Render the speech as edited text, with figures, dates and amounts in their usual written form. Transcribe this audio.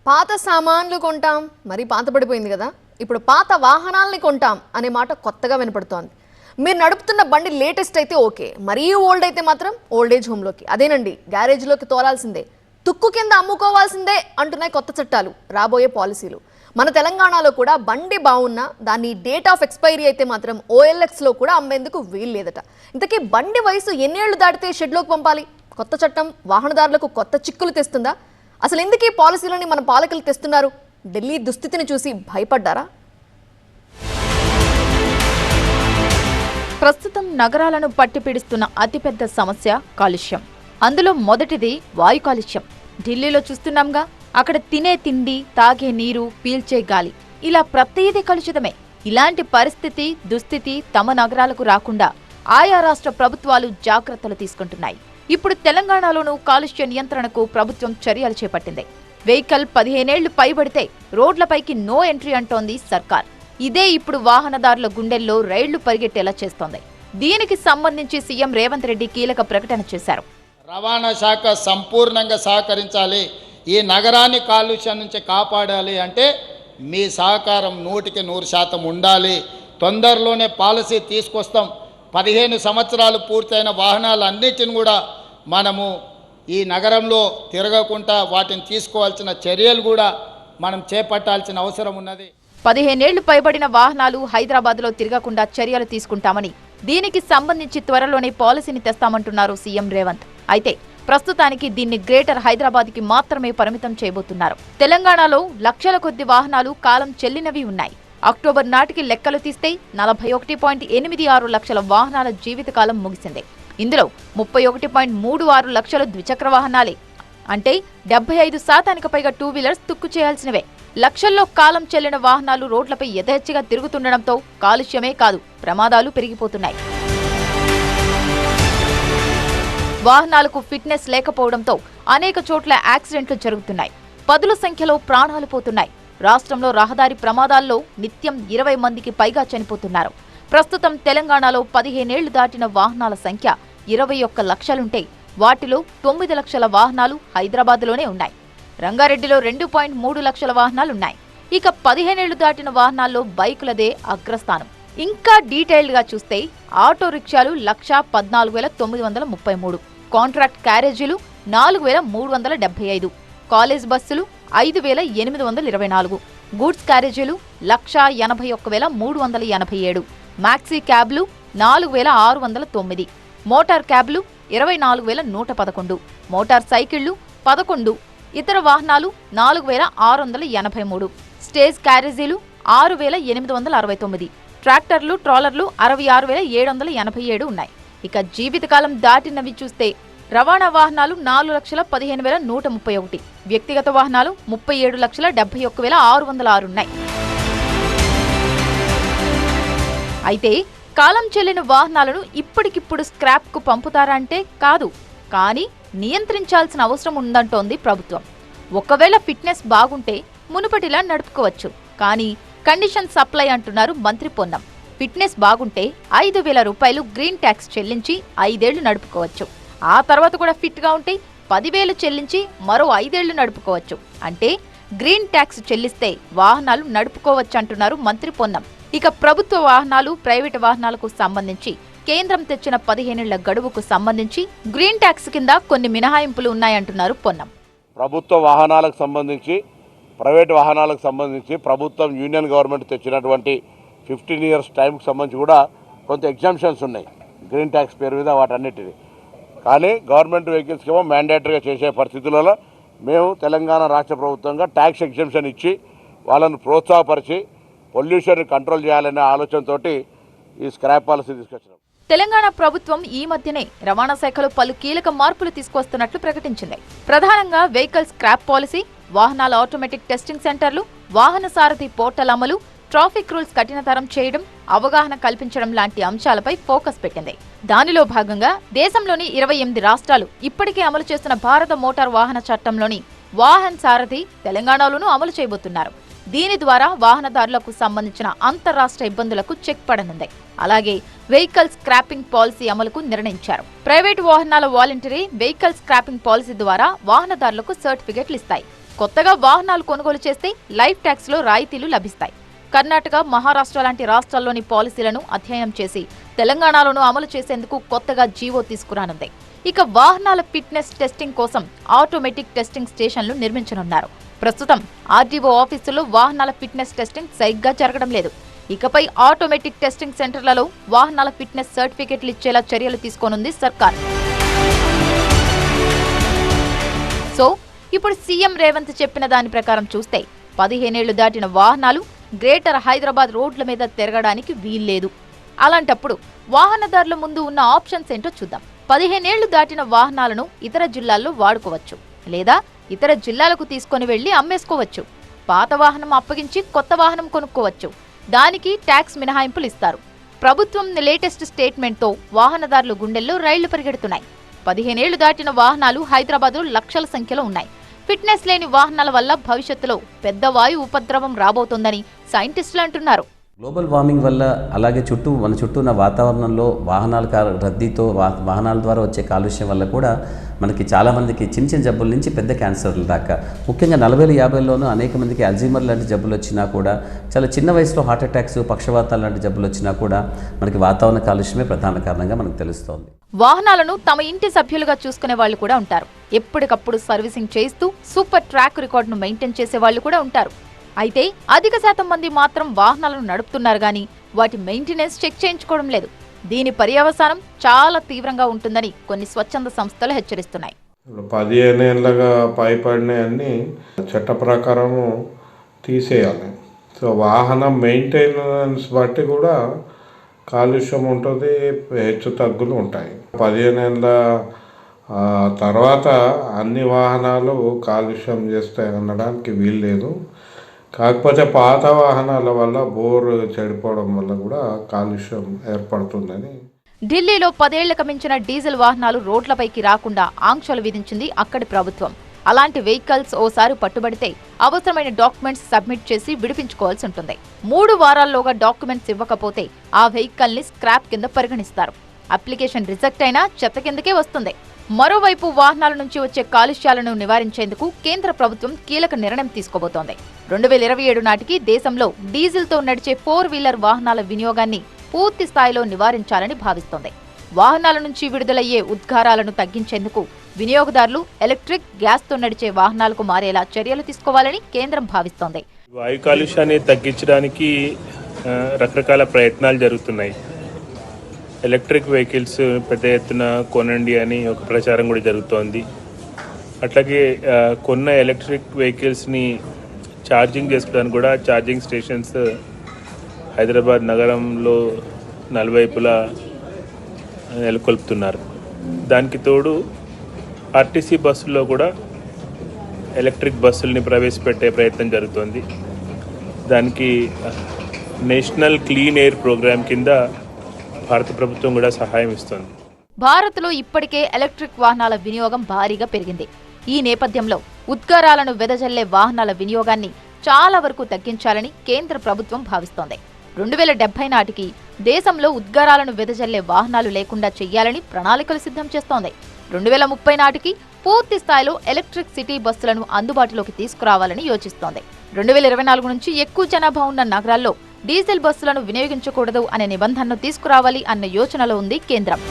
పాత సామాన్లు కొంటాం, మరి పాత పడిపోయింది కదా. ఇప్పుడు పాత వాహనాలని కొంటాం అనే మాట కొత్తగా వినపడుతోంది. మీరు నడుపుతున్న బండి లేటెస్ట్ అయితే ఓకే, మరీ ఓల్డ్ అయితే మాత్రం ఓల్డ్ ఏజ్ హోమ్లోకి, అదేనండి గ్యారేజ్లోకి తోలాల్సిందే, తుక్కు కింద అమ్ముకోవాల్సిందే అంటున్నాయి కొత్త చట్టాలు, రాబోయే పాలసీలు. మన తెలంగాణలో కూడా బండి బాగున్నా దాన్ని డేట్ ఆఫ్ ఎక్స్పైరీ అయితే మాత్రం OLXలో కూడా అమ్మేందుకు వీలు లేదట. ఇంతకీ బండి వయసు ఎన్నేళ్లు దాటితే షెడ్లోకి పంపాలి? కొత్త చట్టం వాహనదారులకు కొత్త చిక్కులు తెస్తుందా? అసలు ఎందుకు ఈ పాలసీలని మన పాలకులు తెస్తున్నారు? ఢిల్లీ దుస్థితిని చూసి భయపడ్డారా? ప్రస్తుతం నగరాలను పట్టిపీడిస్తున్న అతిపెద్ద సమస్య కాలుష్యం. అందులో మొదటిది వాయు కాలుష్యం. ఢిల్లీలో చూస్తున్నాంగా, అక్కడ తినే తిండి, తాగే నీరు, పీల్చే గాలి, ఇలా ప్రతిదీ కలుషితమే. ఇలాంటి పరిస్థితి దుస్థితి తమ నగరాలకు రాకుండా ఆయా రాష్ట్ర ప్రభుత్వాలు జాగ్రత్తలు తీసుకుంటున్నాయి. ఇప్పుడు తెలంగాణలోనూ కాలుష్య నియంత్రణకు ప్రభుత్వం చర్యలు చేపట్టింది. వెహికల్ 15 ఏళ్లు పైబడితే రోడ్లపైకి నో ఎంట్రీ అంటోంది సర్కార్. ఇదే ఇప్పుడు వాహనదారుల గుండెల్లో రైళ్లు పరిగెట్టేలా చేస్తోంది. దీనికి సంబంధించి సీఎం రేవంత్ రెడ్డి కీలక ప్రకటన చేశారు. రవాణా శాఖ సంపూర్ణంగా సహకరించాలి, ఈ నగరాన్ని కాలుష్యం నుంచి కాపాడాలి అంటే మీ సహకారం 100% ఉండాలి. తొందరలోనే పాలసీ తీసుకొస్తాం. 15 సంవత్సరాలు పూర్తయిన వాహనాలన్నిటిని కూడా మనము ఈ నగరంలో తిరగకుండా వాటిని తీసుకోవాల్సిన చర్యలు కూడా మనం చేపట్టాల్సిన అవసరం ఉన్నది. 15 ఏళ్లు పైబడిన వాహనాలు హైదరాబాద్లో తిరగకుండా చర్యలు తీసుకుంటామని, దీనికి సంబంధించి త్వరలోనే పాలసీని తెస్తామంటున్నారు సీఎం రేవంత్. అయితే ప్రస్తుతానికి దీన్ని గ్రేటర్ హైదరాబాద్కి మాత్రమే పరిమితం చేయబోతున్నారు. తెలంగాణలో లక్షల కొద్ది వాహనాలు కాలం చెల్లినవి ఉన్నాయి. అక్టోబర్ నాటికి లెక్కలు తీస్తే 41.86 లక్షల వాహనాల జీవితకాలం ముగిసింది. ఇందులో 31.36 లక్షలు ద్విచక్ర వాహనాలే. అంటే 75% పైగా 2 వీలర్స్ తుక్కు చేయాల్సినవే. లక్షల్లో కాలం చెల్లిన వాహనాలు రోడ్లపై యథేచ్ఛగా తిరుగుతుండడంతో కాలుష్యమే కాదు, ప్రమాదాలు పెరిగిపోతున్నాయి. వాహనాలకు ఫిట్నెస్ లేకపోవడంతో అనేక చోట్ల యాక్సిడెంట్లు జరుగుతున్నాయి. పదుల సంఖ్యలో ప్రాణాలు పోతున్నాయి. రాష్ట్రంలో రహదారి ప్రమాదాల్లో నిత్యం 20 మందికి పైగా చనిపోతున్నారు. ప్రస్తుతం తెలంగాణలో 15 ఏళ్లు దాటిన వాహనాల సంఖ్య 21 లక్షలుంటే వాటిలో 9 లక్షల వాహనాలు హైదరాబాద్లోనే ఉన్నాయి. రంగారెడ్డిలో 2.3 లక్షల వాహనాలున్నాయి. ఇక 15 ఏళ్లు దాటిన వాహనాల్లో బైకులదే అగ్రస్థానం. ఇంకా డీటెయిల్డ్గా చూస్తే ఆటో రిక్షాలు 1,14,933, కాంట్రాక్ట్ క్యారేజీలు 4,375, కాలేజ్ బస్సులు 5,824, గూడ్స్ క్యారేజీలు 1,81,387, మ్యాక్సీ క్యాబ్లు 4,609, మోటార్ క్యాబ్లు 24,111, మోటార్ సైకిళ్లు 11, ఇతర వాహనాలు 4,683, స్టేజ్ క్యారేజీలు 6,869, ట్రాక్టర్లు ట్రాలర్లు 66,787 ఉన్నాయి. ఇక జీవితకాలం దాటినవి చూస్తే రవాణా వాహనాలు 4,15,131, వ్యక్తిగత వాహనాలు 37,71,606 ఉన్నాయి. అయితే కాలం చెల్లిన వాహనాలను ఇప్పటికిప్పుడు స్క్రాప్కు పంపుతారా అంటే కాదు, కానీ నియంత్రించాల్సిన అవసరం ఉందంటోంది ప్రభుత్వం. ఒకవేళ ఫిట్నెస్ బాగుంటే మునుపటిలా నడుపుకోవచ్చు, కానీ కండిషన్ సప్లై అంటున్నారు మంత్రి పొన్నం. ఫిట్నెస్ బాగుంటే 5,000 రూపాయలు గ్రీన్ ట్యాక్స్ చెల్లించి 5 ఏళ్లు నడుపుకోవచ్చు. ఆ తర్వాత కూడా ఫిట్గా ఉంటే 10,000 చెల్లించి మరో 5 ఏళ్లు నడుపుకోవచ్చు. అంటే గ్రీన్ ట్యాక్స్ చెల్లిస్తే వాహనాలు నడుపుకోవచ్చు అంటున్నారు మంత్రి పొన్నం. ఇక ప్రభుత్వ వాహనాలు, ప్రైవేటు వాహనాలకు సంబంధించి కేంద్రం తెచ్చిన 15 ఏళ్ల గడువుకు సంబంధించి గ్రీన్ ట్యాక్స్ కింద కొన్ని మినహాయింపులు ఉన్నాయంటున్నారు పొన్నం. ప్రభుత్వ వాహనాలకు సంబంధించి, ప్రైవేట్ వాహనాలకు సంబంధించి ప్రభుత్వం యూనియన్ గవర్నమెంట్ తెచ్చినటువంటి 15 ఇయర్స్ టైంకి సంబంధించి కూడా కొంత ఎగ్జామ్షన్స్ ఉన్నాయి గ్రీన్ ట్యాక్స్ పేరు మీద వాటన్నిటిది. కానీ గవర్నమెంట్ వెహికల్స్కి ఏమో మ్యాండేటరీగా చేసే పరిస్థితులలో మేము తెలంగాణ రాష్ట్ర ప్రభుత్వంగా ట్యాక్స్ ఎగ్జామ్షన్ ఇచ్చి వాళ్ళను ప్రోత్సాహపరిచి పొల్యూషన్ కంట్రోల్ చేయాలనే ఆలోచనతో ఈ స్క్రాప్ పాలసీ తీసుకొచ్చినాం. తెలంగాణ ప్రభుత్వం ఈ మధ్యనే రవాణా శాఖలో పలు కీలక మార్పులు తీసుకొస్తున్నట్లు ప్రకటించింది. ప్రధానంగా వెహికల్ స్క్రాప్ పాలసీ, వాహనాల ఆటోమేటిక్ టెస్టింగ్ సెంటర్లు, వాహన సారథి పోర్టల్ అమలు, ట్రాఫిక్ రూల్స్ కఠినతరం చేయడం, అవగాహన కల్పించడం లాంటి అంశాలపై ఫోకస్ పెట్టింది. దానిలో భాగంగా దేశంలోని 28 రాష్ట్రాలు ఇప్పటికే అమలు చేస్తున్న భారత మోటార్ వాహన చట్టంలోని వాహన్ సారథి తెలంగాణలోనూ అమలు చేయబోతున్నారు. దీని ద్వారా వాహనదారులకు సంబంధించిన అంతర్రాష్ట్ర ఇబ్బందులకు చెక్ పడనుంది. అలాగే వెహికల్ స్క్రాపింగ్ పాలసీ అమలుకు నిర్ణయించారు. ప్రైవేటు వాహనాల వాలంటరీ వెహికల్ స్క్రాపింగ్ పాలసీ ద్వారా వాహనదారులకు సర్టిఫికెట్లు ఇస్తాయి. కొత్తగా వాహనాలు కొనుగోలు చేస్తే లైఫ్ ట్యాక్స్లో రాయితీలు లభిస్తాయి. కర్ణాటక, మహారాష్ట్ర లాంటి రాష్ట్రాల్లోని పాలసీలను అధ్యయనం చేసి తెలంగాణలోనూ అమలు చేసేందుకు కొత్తగా జీవో తీసుకురానుంది. ఇక వాహనాల ఫిట్నెస్ టెస్టింగ్ కోసం ఆటోమేటిక్ టెస్టింగ్ స్టేషన్లు నిర్మించనున్నారు. ప్రస్తుతం ఆర్డీఓ ఆఫీసులో వాహనాల ఫిట్నెస్ టెస్టింగ్ సరిగ్గా జరగడం లేదు. ఇకపై ఆటోమేటిక్ టెస్టింగ్ సెంటర్లలో వాహనాల ఫిట్నెస్ సర్టిఫికెట్లు ఇచ్చేలా చర్యలు తీసుకోనుంది సర్కార్. సో ఇప్పుడు సీఎం రేవంత్ చెప్పిన దాని ప్రకారం చూస్తే 15 ఏళ్లు దాటిన వాహనాలు గ్రేటర్ హైదరాబాద్ రోడ్ల మీద తిరగడానికి వీల్లేదు. అలాంటప్పుడు వాహనదారుల ముందు ఉన్న ఆప్షన్స్ ఏంటో చూద్దాం. 15 ఏళ్లు దాటిన వాహనాలను ఇతర జిల్లాల్లో వాడుకోవచ్చు, లేదా ఇతర జిల్లాలకు తీసుకొని వెళ్లి అమ్మేసుకోవచ్చు. పాత వాహనం అప్పగించి కొత్త వాహనం కొనుక్కోవచ్చు. దానికి ట్యాక్స్ మినహాయింపులు ఇస్తారు. ప్రభుత్వం లేటెస్ట్ స్టేట్మెంట్తో వాహనదారుల గుండెల్లో రైళ్లు పరిగెడుతున్నాయి. 15 ఏళ్లు దాటిన వాహనాలు హైదరాబాద్లో లక్షల సంఖ్యలో ఉన్నాయి. ఫిట్నెస్ లేని వాహనాల వల్ల భవిష్యత్తులో పెద్ద వాయు ఉపద్రవం రాబోతోందని సైంటిస్టులు అంటున్నారు. గ్లోబల్ వార్మింగ్ వల్ల, అలాగే మన చుట్టూ ఉన్న వాతావరణంలో వాహనాల రద్దీతో వాహనాల ద్వారా వచ్చే కాలుష్యం వల్ల కూడా మనకి చాలామందికి చిన్న చిన్న జబ్బుల నుంచి పెద్ద క్యాన్సర్ల దాకా, ముఖ్యంగా 40, 50లోనూ అనేక మందికి అల్జీమర్ లాంటి జబ్బులు వచ్చినా కూడా, చాలా చిన్న వయసులో హార్ట్ అటాక్స్, పక్షవాతాలు లాంటి జబ్బులు వచ్చినా కూడా మనకి వాతావరణ కాలుష్యమే ప్రధాన కారణంగా మనకు తెలుస్తోంది. వాహనాలను తమ ఇంటి సభ్యులుగా చూసుకునే వాళ్ళు కూడా ఉంటారు. ఎప్పటికప్పుడు సర్వీసింగ్ చేస్తూ సూపర్ ట్రాక్ రికార్డును మెయింటైన్ చేసే వాళ్ళు కూడా ఉంటారు. అయితే అధిక శాతం మంది మాత్రం వాహనాలను నడుపుతున్నారు గానీ వాటి మెయింటెనెన్స్ చెక్ చేయించుకోవడం లేదు. దీని పర్యవసానం చాలా తీవ్రంగా ఉంటుందని కొన్ని స్వచ్ఛంద సంస్థలు హెచ్చరిస్తున్నాయి. 15 ఏళ్ళగా పైపడినవన్నీ చట్ట ప్రకారము తీసేయాలి. సో వాహనం మెయింటెనెన్స్ బట్టి కూడా కాలుష్యం ఉంటుంది, హెచ్చు తగ్గులు ఉంటాయి. 15 ఏళ్ళ తర్వాత అన్ని వాహనాలు కాలుష్యం చేస్తాయి అనడానికి వీల్లేదు. కాకపోతే పాత వాహనాల వల్ల బోర్ చెడిపోవడం వల్ల కూడా కాలుష్యం ఏర్పడుతుందని. ఢిల్లీలో 10 ఏళ్లకు మించిన డీజిల్ వాహనాలు రోడ్లపైకి రాకుండా ఆంక్షలు విధించింది అక్కడి ప్రభుత్వం. అలాంటి వెహికల్స్ ఓసారి పట్టుబడితే అవసరమైన డాక్యుమెంట్స్ సబ్మిట్ చేసి విడిపించుకోవాల్సి ఉంటుంది. 3 వారాల్లోగా డాక్యుమెంట్స్ ఇవ్వకపోతే ఆ వెహికల్ ని స్క్రాప్ కింద పరిగణిస్తారు. అప్లికేషన్ రిజెక్ట్ అయినా చెత్త కిందకే వస్తుంది. మరోవైపు వాహనాల నుంచి వచ్చే కాలుష్యాలను నివారించేందుకు కేంద్ర ప్రభుత్వం కీలక నిర్ణయం తీసుకోబోతోంది. 2027 నాటికి దేశంలో డీజిల్తో నడిచే 4 వీలర్ వాహనాల వినియోగాన్ని పూర్తి స్థాయిలో నివారించాలని భావిస్తోంది. వాహనాల నుంచి విడుదలయ్యే ఉద్గారాలను తగ్గించేందుకు వినియోగదారులు ఎలక్ట్రిక్, గ్యాస్తో నడిచే వాహనాలకు మారేలా చర్యలు తీసుకోవాలని కేంద్రం భావిస్తోంది. వాయు కాలుష్యాన్ని తగ్గించడానికి రకరకాల ప్రయత్నాలు జరుగుతున్నాయి. ఎలక్ట్రిక్ వెహికల్స్ పెద్ద ఎత్తున కొనండి అని ఒక ప్రచారం కూడా జరుగుతోంది. అట్లాగే కొన్న ఎలక్ట్రిక్ వెహికల్స్ని ఛార్జింగ్ చేసుకోవడానికి కూడా ఛార్జింగ్ స్టేషన్స్ హైదరాబాద్ నగరంలో నలువైపులా నెలకొల్పుతున్నారు. దానికి తోడు ఆర్టీసీ బస్సుల్లో కూడా ఎలక్ట్రిక్ బస్సుల్ని ప్రవేశపెట్టే ప్రయత్నం జరుగుతోంది. దానికి నేషనల్ క్లీన్ ఎయిర్ ప్రోగ్రామ్ కింద భారత ప్రభుత్వం కూడా సహాయం ఇస్తుంది. భారత్లో ఇప్పటికే ఎలక్ట్రిక్ వాహనాల వినియోగం భారీగా పెరిగింది. ఈ నేపథ్యంలో ఉద్గారాలను వెదజల్లే వాహనాల వినియోగాన్ని చాలా వరకు తగ్గించాలని కేంద్ర ప్రభుత్వం భావిస్తోంది. 2070 నాటికి దేశంలో ఉద్గారాలను వెదజల్లే వాహనాలు లేకుండా చెయ్యాలని ప్రణాళికలు సిద్ధం చేస్తోంది. 2030 నాటికి పూర్తి స్థాయిలో ఎలక్ట్రిక్ సిటీ బస్సులను అందుబాటులోకి తీసుకురావాలని యోచిస్తోంది. 2024 నుంచి ఎక్కువ జనాభా ఉన్న నగరాల్లో డీజిల్ బస్సులను వినియోగించకూడదు అనే నిబంధనను తీసుకురావాలి అన్న యోచనలో ఉంది కేంద్రం.